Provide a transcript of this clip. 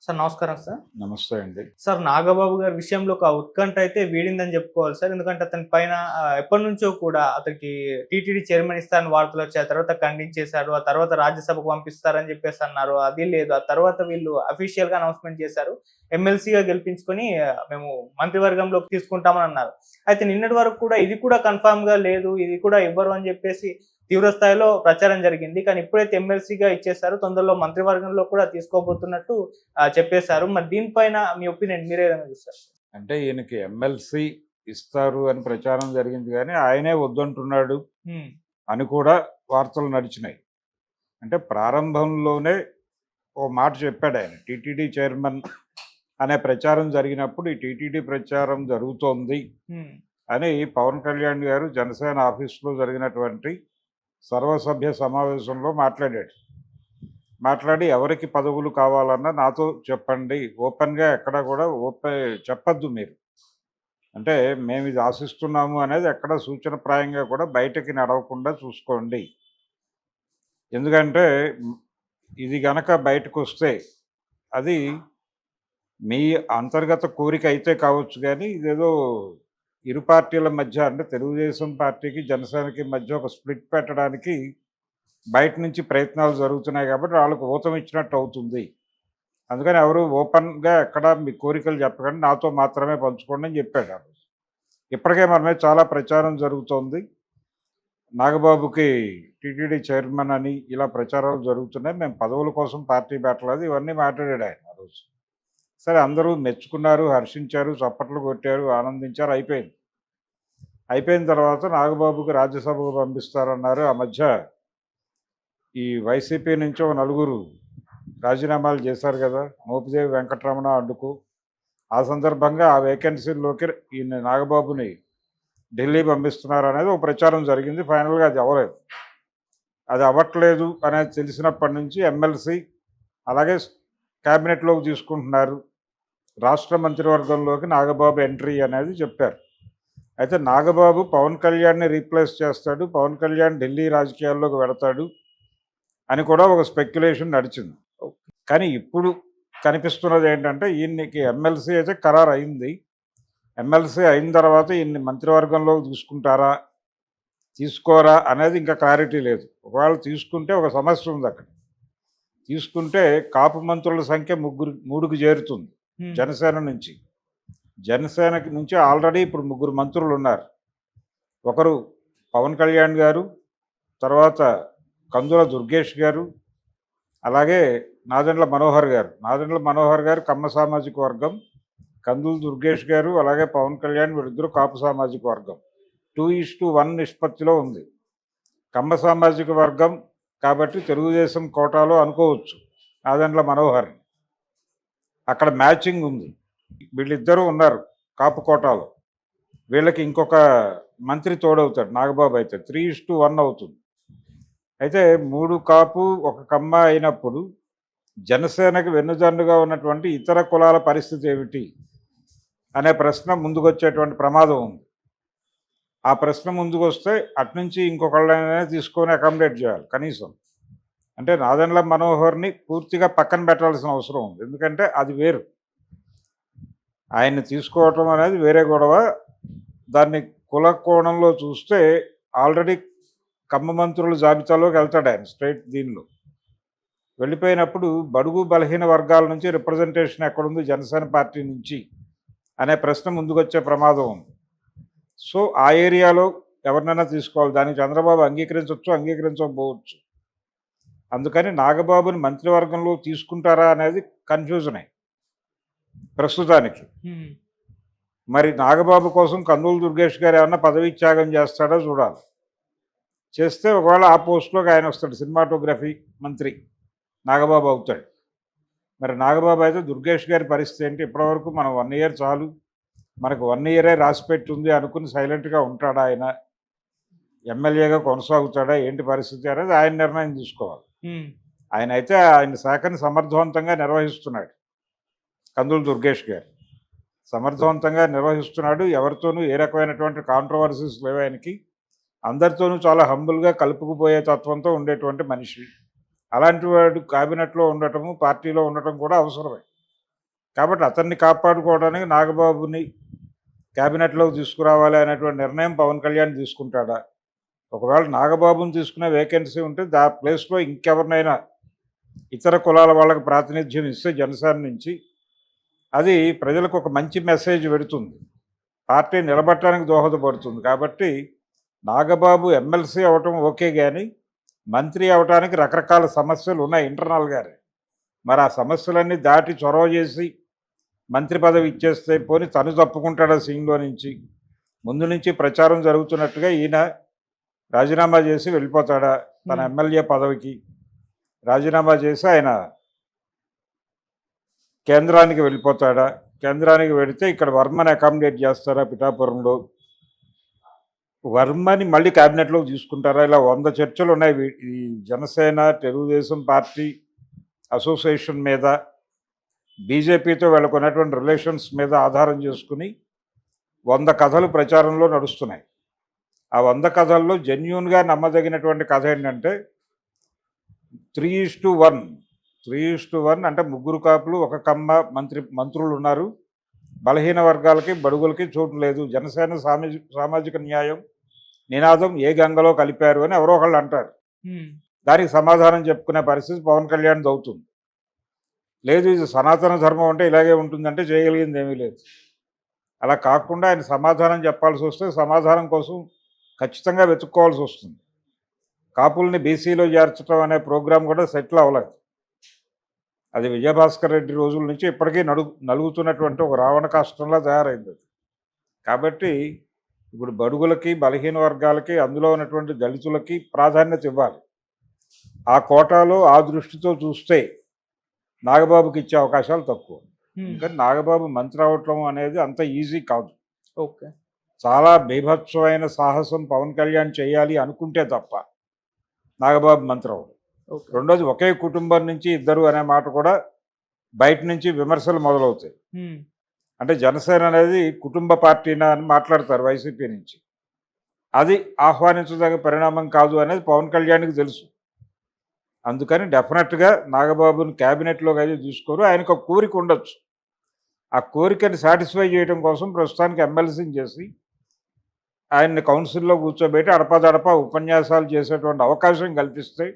Sir నమస్కారం sir. నమస్తే అండి. సార్ నాగబాబు గారి విషయంలో ఒక ఉత్కంఠ అయితే వీడిందని చెప్పుకోవాలి సార్. ఎందుకంటే అతని పైన ఎప్పటినుంచో కూడా అతనికి టీటీడీ చైర్మన్ ఇస్తారని వార్తలొచ్చాయి. ఆ తర్వాత ఖండించేశారు. ఆ తర్వాత రాజ్యసభకు పంపిస్తారని చెప్పేసి అన్నారు. అది లేదు. ఆ తర్వాత వీళ్ళు అఫీషియల్‌గా అనౌన్స్‌మెంట్ చేశారు. ఎమ్మెల్సీగా గెలిపించుకొని మేము మంత్రివర్గంలోకి తీసుకుంటామని అన్నారు. అయితే నిన్నటి వరకు కూడా ఇది కూడా కన్ఫర్మ్‌గా లేదు. ఇది కూడా ఇవ్వరు అని చెప్పేసి తీవ్ర స్థాయిలో ప్రచారం జరిగింది. కానీ ఇప్పుడైతే ఎమ్మెల్సీగా ఇచ్చేసారో తొందరలో మంత్రివర్గంలో కూడా తీసుకోబోతున్నట్టు చెప్పేశారు. మరి దీనిపైన మీ ఒపీనియన్ మీరే విధంగా చూస్తారు? అంటే ఈయనకి ఎమ్మెల్సీ ఇస్తారు అని ప్రచారం జరిగింది గానీ, ఆయనే వద్దంటున్నాడు హ్మ్. అని కూడా వార్తలు నడిచినాయి. అంటే ప్రారంభంలోనే ఓ మాట చెప్పాడాయన. టీటీడీ చైర్మన్ అనే ప్రచారం జరిగినప్పుడు, ఈ టీటీడీ ప్రచారం జరుగుతోంది హ్మ్. అని పవన్ కళ్యాణ్ గారు జనసేన ఆఫీస్‌లో జరిగినటువంటి సర్వసభ్య సమావేశంలో మాట్లాడాడు. మాట్లాడి ఎవరికి పదవులు కావాలన్నా నాతో చెప్పండి. ఓపెన్‌గా ఎక్కడ కూడా చెప్పొద్దు మీరు. అంటే మేమిది ఆశిస్తున్నాము అనేది ఎక్కడ సూచనప్రాయంగా కూడా బయటకి నడవకుండా చూసుకోండి. ఎందుకంటే హ్మ్, ఇది గనక బయటకొస్తే అది మీ అంతర్గత కోరిక అయితే కావచ్చు గానీ, ఇదేదో ఇరు పార్టీల మధ్య అంటే తెలుగుదేశం పార్టీకి, జనసేనకి మధ్య ఒక స్ప్లిట్ పెట్టడానికి బయట నుంచి ప్రయత్నాలు జరుగుతున్నాయి కాబట్టి వాళ్ళకి ఊతమిచ్చినట్టు అవుతుంది. అందుకని ఎవరు ఓపెన్‌గా ఎక్కడ మీ కోరికలు చెప్పకండి. నాతో మాత్రమే పంచుకోండి అని చెప్పాడు ఆ రోజు. ఇప్పటికే మన మీద చాలా ప్రచారం జరుగుతోంది. నాగబాబుకి టీటీడీ చైర్మన్ అని ఇలా ప్రచారాలు జరుగుతున్నాయి. మేము పదవుల కోసం పార్టీ పెట్టలేదు. ఇవన్నీ మాట్లాడాడు ఆయన ఆ రోజు. సరే అందరూ మెచ్చుకున్నారు, హర్షించారు, చప్పట్లు కొట్టారు, ఆనందించారు. అయిపోయింది. అయిపోయిన తర్వాత నాగబాబుకి రాజ్యసభకు పంపిస్తారన్నారు. ఆ మధ్య ఈ వైసీపీ నుంచి ఒక నలుగురు రాజీనామాలు చేశారు కదా! మోపిదేవి వెంకటరమణ అడ్డుకు. ఆ సందర్భంగా ఆ వేకెన్సీల్లోకి ఈయన నాగబాబుని ఢిల్లీ పంపిస్తున్నారనేది ఒక ప్రచారం జరిగింది. ఫైనల్‌గా అది అవ్వలేదు. అది అవ్వట్లేదు అనేది తెలిసినప్పటి నుంచి ఎమ్మెల్సీ అలాగే క్యాబినెట్‌లోకి తీసుకుంటున్నారు. రాష్ట్ర మంత్రివర్గంలోకి నాగబాబు ఎంట్రీ అనేది చెప్పారు. అయితే నాగబాబు పవన్ కళ్యాణ్‌ని రీప్లేస్ చేస్తాడు. పవన్ కళ్యాణ్ ఢిల్లీ రాజకీయాల్లోకి వెడతాడు అని కూడా ఒక స్పెక్యులేషన్ నడిచింది. కానీ ఇప్పుడు కనిపిస్తున్నది ఏంటంటే ఈయనకి ఎమ్మెల్సీ అయితే ఖరారయింది. ఎమ్మెల్సీ అయిన తర్వాత ఈయన్ని మంత్రివర్గంలోకి తీసుకుంటారా? తీసుకోరా? అనేది ఇంకా క్లారిటీ లేదు. ఒకవేళ తీసుకుంటే ఒక సమస్య ఉందక్కడ. తీసుకుంటే కాపు మంత్రుల సంఖ్య 3కి చేరుతుంది హ్మ్. జనసేన నుంచి. జనసేనకి నుంచి ఆల్రెడీ ఇప్పుడు 3 మంత్రులున్నారు. ఒకరు పవన్ కళ్యాణ్ గారు, తర్వాత కందుల దుర్గేష్ గారు, అలాగే నాదెండ్ల మనోహర్ గారు. నాదెండ్ల మనోహర్ గారు కమ్మ సామాజిక వర్గం. కందుల దుర్గేష్ గారు, అలాగే పవన్ కళ్యాణ్ వీళ్ళిద్దరూ కాపు సామాజిక వర్గం. 2:1 నిష్పత్తిలో ఉంది. కమ్మ సామాజిక వర్గం కాబట్టి తెలుగుదేశం కోటాలో అనుకోవచ్చు నాదెండ్ల మనోహర్‌ని. అక్కడ మ్యాచింగ్ ఉంది. వీళ్ళిద్దరూ ఉన్నారు కాపు కోటాలో. వీళ్ళకి ఇంకొక మంత్రి తోడవుతాడు నాగబాబు అయితే. 3:1 అవుతుంది. అయితే 3 కాపు, 1 కమ్మ అయినప్పుడు జనసేనకి వెన్నుదన్నుగా ఉన్నటువంటి ఇతర కులాల పరిస్థితి ఏమిటి? అనే ప్రశ్న ముందుకొచ్చేటువంటి ప్రమాదం ఉంది. ఆ ప్రశ్న ముందుకొస్తే అటునుంచి ఇంకొకళ్ళనైనా తీసుకొని అకామిడేట్ చేయాలి కనీసం. అంటే నాదెండ్ల మనోహర్‌ని పూర్తిగా పక్కన పెట్టాల్సిన అవసరం ఉంది. ఎందుకంటే అది వేరు. ఆయన్ని తీసుకోవటం అనేది వేరే గొడవ. దాన్ని కుల కోణంలో చూస్తే ఆల్రెడీ కమ్మ మంత్రుల జాబితాలోకి వెళ్తాడు ఆయన స్ట్రెయిట్ దీనిలో. వెళ్ళిపోయినప్పుడు బడుగు బలహీన వర్గాల నుంచి రిప్రజెంటేషన్ ఎక్కడుంది జనసేన పార్టీ నుంచి అనే ప్రశ్న ముందుకొచ్చే ప్రమాదం ఉంది. సో ఆ ఏరియాలో ఎవరినైనా తీసుకోవాలి. దానికి చంద్రబాబు అంగీకరించవచ్చు, అంగీకరించకపోవచ్చు. అందుకని నాగబాబుని మంత్రివర్గంలో తీసుకుంటారా అనేది కన్ఫ్యూజనే ప్రస్తుతానికి. హ్మ్. మరి నాగబాబు కోసం కందుల దుర్గేష్ గారు ఏమన్నా పదవీ త్యాగం చేస్తాడో చూడాలి. చేస్తే ఒకవేళ ఆ పోస్ట్‌లోకి ఆయన వస్తాడు. సినిమాటోగ్రఫీ మంత్రి నాగబాబు అవుతాడు. మరి నాగబాబు అయితే దుర్గేష్ గారి పరిస్థితి ఏంటి? ఇప్పటివరకు మనం 1 ఇయర్ చాలు. మనకు 1 ఇయరే రాసిపెట్టుంది అనుకుని సైలెంట్‌గా ఉంటాడా ఆయన? ఎమ్మెల్యేగా కొనసాగుతాడా? ఏంటి పరిస్థితి అనేది ఆయన నిర్ణయం తీసుకోవాలి. హ్మ్. ఆయనైతే ఆయన శాఖని సమర్థవంతంగా నిర్వహిస్తున్నాడు. కందుల దుర్గేష్ గారు. సమర్థవంతంగా నిర్వహిస్తున్నాడు. ఎవరితోనూ ఏ రకమైనటువంటి కాంట్రోవర్సీస్ లేవు ఆయనకి. అందరితోనూ చాలా హంబుల్‌గా కలుపుకుపోయే తత్వంతో ఉండేటువంటి మనిషి. అలాంటి వాడు క్యాబినెట్‌లో ఉండటము, పార్టీలో ఉండటం కూడా అవసరమే. కాబట్టి అతన్ని కాపాడుకోవడానికి నాగబాబుని క్యాబినెట్లోకి తీసుకురావాలి అనేటువంటి నిర్ణయం పవన్ కళ్యాణ్ తీసుకుంటాడా? ఒకవేళ నాగబాబుని తీసుకునే వేకెన్సీ ఉంటే ప్లేస్లో ఇంకెవరినైనా ఇతర కులాల వాళ్ళకి ప్రాతినిధ్యం ఇస్తే జనసేన నుంచి అది ప్రజలకు ఒక మంచి మెసేజ్ పెడుతుంది, పార్టీ నిలబట్టడానికి దోహదపడుతుంది. కాబట్టి నాగబాబు ఎమ్మెల్సీ అవటం ఓకే, కానీ మంత్రి అవటానికి రకరకాల సమస్యలు ఉన్నాయి ఇంటర్నల్గానే. మరి ఆ సమస్యలన్నీ దాటి చొరవ చేసి మంత్రి పదవి ఇచ్చేస్తే పోని తను తప్పుకుంటాడా సీన్లో నుంచి? ముందు నుంచి ప్రచారం జరుగుతున్నట్టుగా ఈయన రాజీనామా చేసి వెళ్ళిపోతాడా? తన ఎమ్మెల్యే పదవికి రాజీనామా చేసి ఆయన కేంద్రానికి వెళ్ళిపోతాడా? కేంద్రానికి వెళితే ఇక్కడ వర్మని అకామిడేట్ చేస్తారా పిఠాపురంలో? వర్మని మళ్ళీ క్యాబినెట్లోకి తీసుకుంటారా? ఇలా 100 చర్చలు ఉన్నాయి ఈ జనసేన తెలుగుదేశం పార్టీ అసోసియేషన్ మీద, బీజేపీతో వీళ్ళకున్నటువంటి రిలేషన్స్ మీద ఆధారం చేసుకుని 100 కథలు ప్రచారంలో నడుస్తున్నాయి. ఆ 100 కథల్లో జెన్యూన్గా నమ్మదగినటువంటి కథ ఏంటంటే 3:1. 3:1 అంటే 3 కాపులు 1 కమ్మ మంత్రులు ఉన్నారు. బలహీన వర్గాలకి బడుగులకి చోటు లేదు. జనసేన సామాజిక న్యాయం నినాదం ఏ గంగలో కలిపారు అని ఎవరో ఒకళ్ళు అంటారు. దానికి సమాధానం చెప్పుకునే పరిస్థితి పవన్ కళ్యాణ్ అవుతుంది. లేదు ఇది సనాతన ధర్మం అంటే ఇలాగే ఉంటుందంటే చేయగలిగింది ఏమీ లేదు. అలా కాకుండా ఆయన సమాధానం చెప్పాల్సి వస్తే సమాధానం కోసం ఖచ్చితంగా వెతుక్కోవాల్సి వస్తుంది. కాపుల్ని బీసీలో చేర్చడం అనే ప్రోగ్రాం కూడా సెటిల్ అవ్వలేదు. అది విజయభాస్కర్ రెడ్డి రోజుల నుంచి ఇప్పటికీ నలుగుతున్నటువంటి ఒక రావణ కాష్టంలా తయారైంది. కాబట్టి ఇప్పుడు బడుగులకి బలహీన వర్గాలకి అందులో ఉన్నటువంటి దళితులకి ప్రాధాన్యత ఇవ్వాలి. ఆ కోటాలో ఆ దృష్టితో చూస్తే నాగబాబుకి ఇచ్చే అవకాశాలు తక్కువ. ఎందుకంటే నాగబాబు మంత్రి అవటం అనేది అంత ఈజీ కాదు. ఓకే, చాలా బీభత్సమైన సాహసం పవన్ కళ్యాణ్ చేయాలి అనుకుంటే తప్ప నాగబాబు మంత్రి అవ్వడు. రెండోది ఒకే కుటుంబం నుంచి ఇద్దరు అనే మాట కూడా బయట నుంచి విమర్శలు మొదలవుతాయి. అంటే జనసేన అనేది కుటుంబ పార్టీనా అని మాట్లాడతారు వైసీపీ నుంచి. అది ఆహ్వానించదగ్గ పరిణామం కాదు అనేది పవన్ కళ్యాణ్కి తెలుసు. అందుకని డెఫినెట్గా నాగబాబుని క్యాబినెట్లోకి అయితే తీసుకోరు. ఆయనకు ఒక కోరిక ఉండొచ్చు. ఆ కోరికని సాటిస్ఫై చేయడం కోసం ప్రస్తుతానికి ఎమ్మెల్సీని చేసి ఆయన్ని కౌన్సిల్లో కూర్చోబెట్టి అడపాదడపా ఉపన్యాసాలు చేసేటువంటి అవకాశం కల్పిస్తే